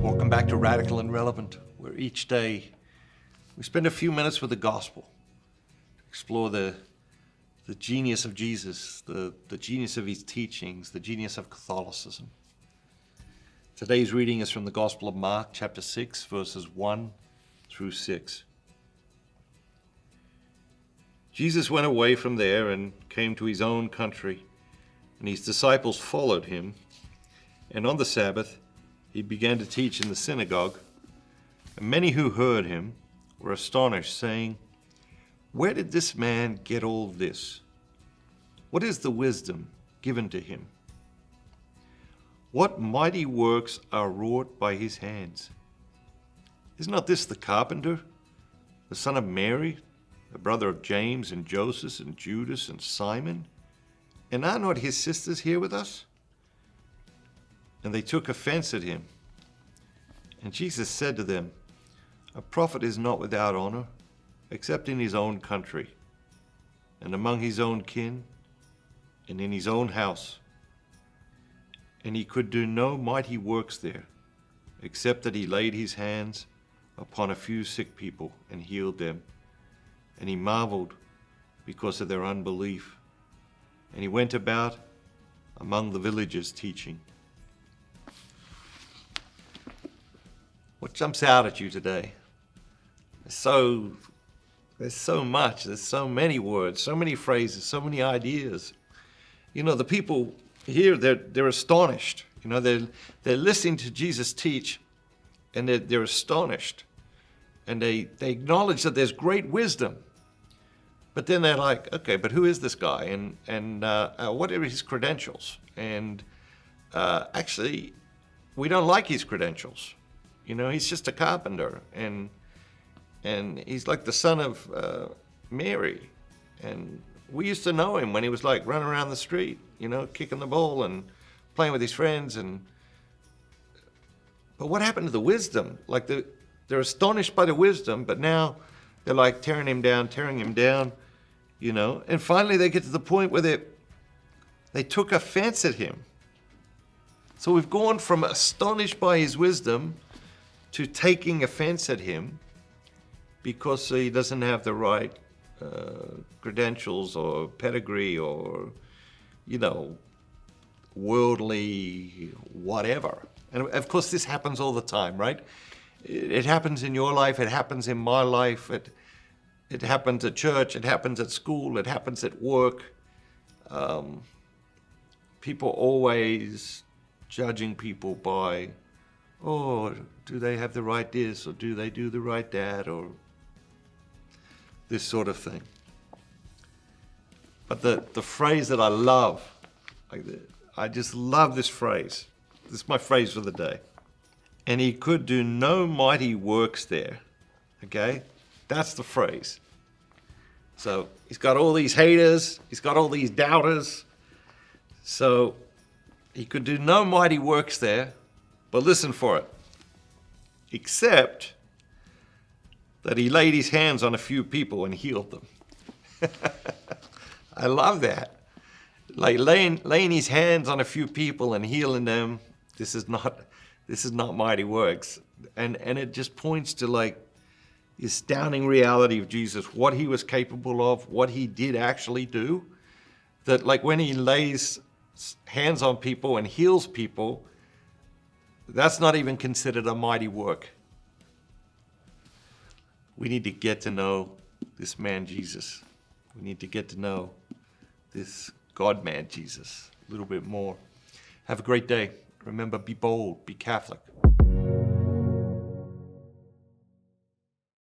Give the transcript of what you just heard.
Welcome back to Radical and Relevant, where each day we spend a few minutes with the gospel, explore the genius of Jesus, the genius of his teachings, the genius of Catholicism. Today's reading is from the Gospel of Mark, chapter 6, verses 1 through 6. Jesus went away from there and came to his own country, and his disciples followed him. And on the Sabbath, he began to teach in the synagogue, and many who heard him were astonished, saying, "Where did this man get all this? What is the wisdom given to him? What mighty works are wrought by his hands? Is not this the carpenter, the son of Mary, the brother of James and Joseph and Judas and Simon? And are not his sisters here with us?" And they took offense at him. And Jesus said to them, "A prophet is not without honor, except in his own country, and among his own kin, and in his own house." And he could do no mighty works there, except that he laid his hands upon a few sick people and healed them. And he marveled because of their unbelief. And he went about among the villages teaching. What jumps out at you today? There's so much, there's so many words, so many phrases, so many ideas. You know, the people here, they're astonished. You know, they're listening to Jesus teach, and they're astonished. And they acknowledge that there's great wisdom. But then they're like, okay, but who is this guy? And what are his credentials? And actually, we don't like his credentials. You know, he's just a carpenter, and he's like the son of Mary. And we used to know him when he was like running around the street, you know, kicking the ball and playing with his friends. But what happened to the wisdom? Like they're astonished by the wisdom, but now they're like tearing him down, you know. And finally they get to the point where they took offense at him. So we've gone from astonished by his wisdom to taking offense at him because he doesn't have the right credentials or pedigree or, you know, worldly whatever. And of course this happens all the time, right? It happens in your life, it happens in my life, it happens at church, it happens at school, it happens at work. People always judging people by, oh, do they have the right this, or do they do the right that, or this sort of thing. But the phrase that I love, I just love this phrase. This is my phrase for the day. And he could do no mighty works there. Okay? That's the phrase. So he's got all these haters, he's got all these doubters. So he could do no mighty works there, but listen for it. Except that he laid his hands on a few people and healed them. I love that. Like laying his hands on a few people and healing them, this is not mighty works. And it just points to like the astounding reality of Jesus, what he was capable of, what he did actually do. That like when he lays hands on people and heals people, that's not even considered a mighty work. We need to get to know this man Jesus. We need to get to know this God-man Jesus a little bit more. Have a great day. Remember, be bold, be Catholic.